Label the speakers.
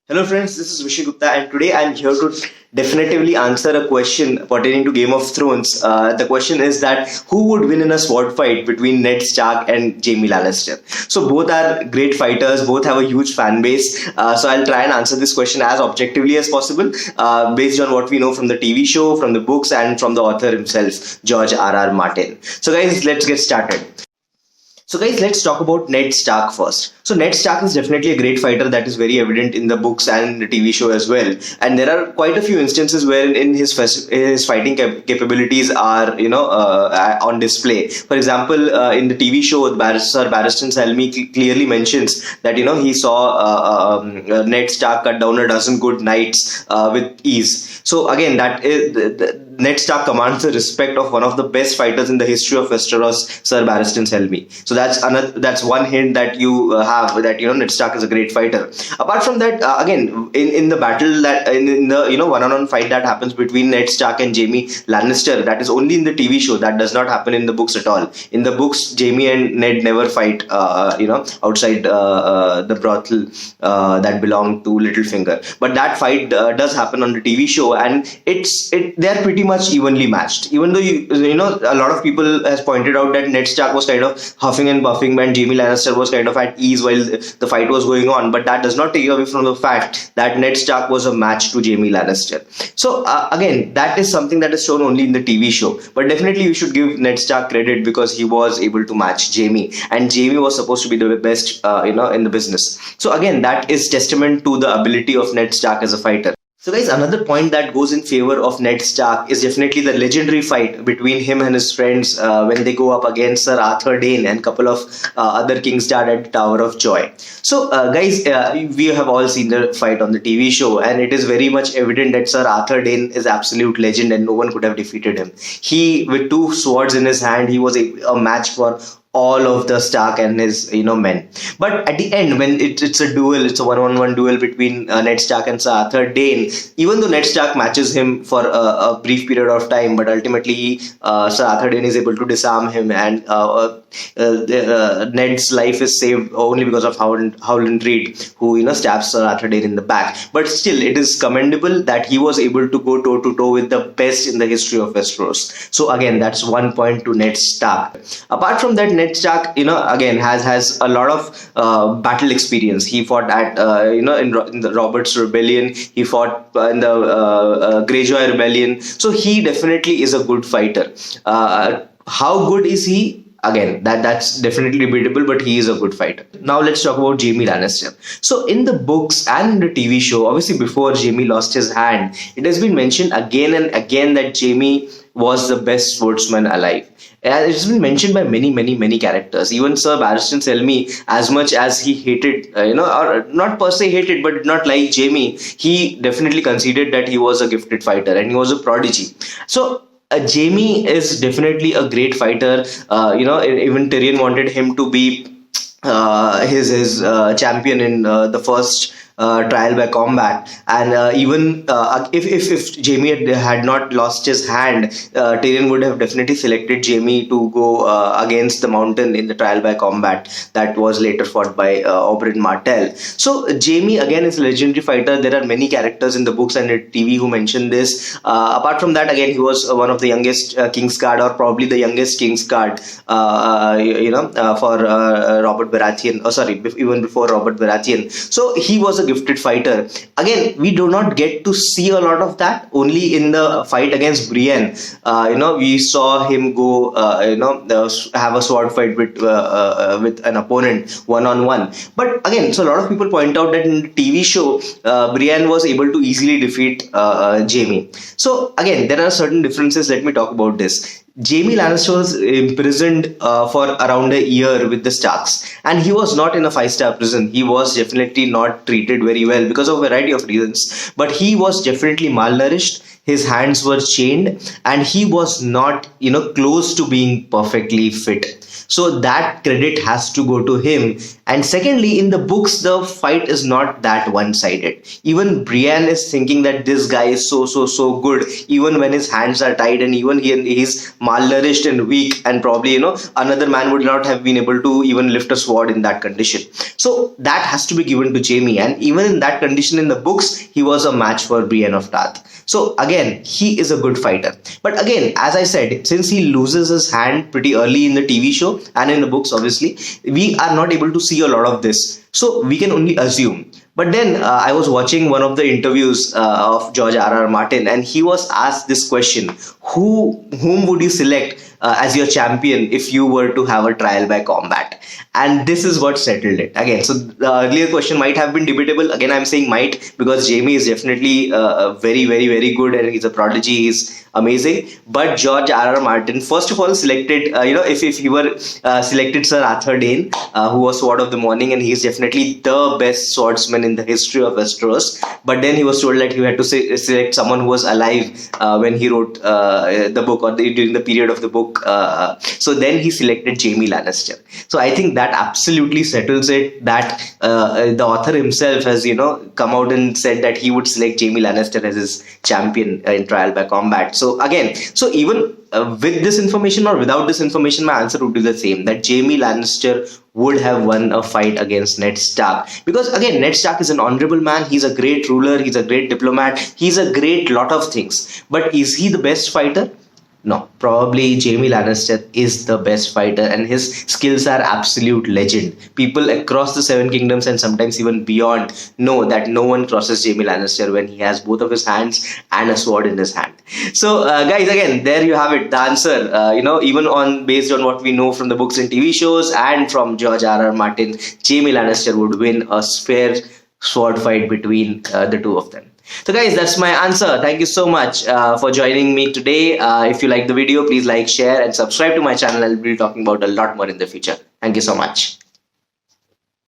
Speaker 1: Hello friends, this is Vishay Gupta and today I'm here to definitively answer a question pertaining to Game of Thrones. The question is that who would win in a sword fight between Ned Stark and Jaime Lannister? So both are great fighters, both have a huge fan base. So I'll try and answer this question as objectively as possible based on what we know from the TV show, from the books and from the author himself, George R.R. Martin. So guys, let's get started. So guys, let's talk about Ned Stark first. So Ned Stark is definitely a great fighter that is very evident in the books and the TV show as well. And there are quite a few instances where in his fighting capabilities are, on display. For example, in the TV show, Sir Barristan Selmy clearly mentions that, he saw Ned Stark cut down a dozen good knights with ease. So again, that is... Ned Stark commands the respect of one of the best fighters in the history of Westeros, Sir Barristan Selmy. So that's one hint that you have that Ned Stark is a great fighter. Apart from that, again in the battle that in the one-on-one fight that happens between Ned Stark and Jaime Lannister, that is only in the TV show. That does not happen in the books at all. In the books, Jaime and Ned never fight. Outside the brothel that belonged to Littlefinger. But that fight does happen on the TV show, and they are pretty much evenly matched. Even though a lot of people has pointed out that Ned Stark was kind of huffing and buffing and Jaime Lannister was kind of at ease while the fight was going on, but that does not take away from the fact that Ned Stark was a match to Jaime Lannister. So again, that is something that is shown only in the TV show, but definitely you should give Ned Stark credit because he was able to match Jaime, and Jaime was supposed to be the best in the business. So again, that is testament to the ability of Ned Stark as a fighter. So guys, another point that goes in favor of Ned Stark is definitely the legendary fight between him and his friends when they go up against Sir Arthur Dayne and a couple of other Kingsguard at the Tower of Joy. So guys, we have all seen the fight on the TV show, and it is very much evident that Sir Arthur Dayne is absolute legend and no one could have defeated him. He, with two swords in his hand, he was a match for all of the Stark and his men. But at the end, when it's a duel, it's a one-on-one duel between Ned Stark and Sir Arthur Dayne. Even though Ned Stark matches him for a brief period of time, but ultimately Sir Arthur Dayne is able to disarm him, and Ned's life is saved only because of Howland Reed, who stabs Sir Arthur Dayne in the back. But still, it is commendable that he was able to go toe to toe with the best in the history of Westeros. So again, that's 1 point to Ned Stark. Apart from that, Ned Stark, again has a lot of battle experience. He fought at in the Robert's Rebellion. He fought in the Greyjoy Rebellion. So he definitely is a good fighter. How good is he? Again, that's definitely debatable, but he is a good fighter. Now let's talk about Jaime Lannister. So in the books and in the TV show, obviously before Jaime lost his hand, it has been mentioned again and again that Jaime was the best swordsman alive. And it's been mentioned by many characters. Even Sir Barristan Selmy, as much as he hated, or not per se hated, but did not like Jaime, he definitely conceded that he was a gifted fighter and he was a prodigy. So Jaime is definitely a great fighter. Even Tyrion wanted him to be his champion in the first trial by combat, and even if Jaime had not lost his hand, Tyrion would have definitely selected Jaime to go against the Mountain in the trial by combat that was later fought by Oberyn Martell. So Jaime again is a legendary fighter. There are many characters in the books and the TV who mention this. Apart from that, again, he was one of the youngest Kingsguard, or probably the youngest Kingsguard for Robert Baratheon, even before Robert Baratheon. So he was a gifted fighter. Again, we do not get to see a lot of that. Only in the fight against Brienne, we saw him go, have a sword fight with an opponent one-on-one. But again, so a lot of people point out that in the TV show, Brienne was able to easily defeat Jaime. So again, there are certain differences. Let me talk about this. Jaime Lannister was imprisoned for around a year with the Starks, and he was not in a 5-star prison. He was definitely not treated very well because of a variety of reasons, but he was definitely malnourished. His hands were chained, and he was not close to being perfectly fit. So that credit has to go to him, And secondly, in the books, the fight is not that one-sided. Even Brienne is thinking that this guy is so good, even when his hands are tied, and even he's malnourished and weak, and probably another man would not have been able to even lift a sword in that condition. So that has to be given to Jaime, and even in that condition in the books, he was a match for Brienne of Tarth. So again, he is a good fighter. But again, as I said, since he loses his hand pretty early in the TV show and in the books, obviously, we are not able to see a lot of this. So we can only assume. But then I was watching one of the interviews of George R.R. Martin, and he was asked this question: whom would you select as your champion if you were to have a trial by combat? And this is what settled it. Again, so the earlier question might have been debatable. Again, I'm saying might, because Jaime is definitely very good, and he's a prodigy. He's amazing. But George R.R. Martin, first of all, selected, if he were selected Sir Arthur Dayne, who was Sword of the Morning, and he's definitely the best swordsman in the history of Westeros. But then he was told that he had to select someone who was alive when he wrote the book, or during the period of the book. So then he selected Jaime Lannister. So I think that absolutely settles it, that the author himself has, come out and said that he would select Jaime Lannister as his champion in trial by combat. So again, so even with this information or without this information, my answer would be the same, that Jaime Lannister would have won a fight against Ned Stark. Because again, Ned Stark is an honorable man. He's a great ruler. He's a great diplomat. He's a great lot of things. But is he the best fighter? No, probably Jaime Lannister is the best fighter, and his skills are absolute legend. People across the Seven Kingdoms and sometimes even beyond know that no one crosses Jaime Lannister when he has both of his hands and a sword in his hand. So guys, again, there you have it, the answer. Even based on what we know from the books and TV shows and from George R.R. Martin, Jaime Lannister would win a fair sword fight between the two of them. So guys, that's my answer. Thank you so much for joining me today. If you like the video, please like, share and subscribe to my channel. I'll be talking about a lot more in the future. Thank you so much.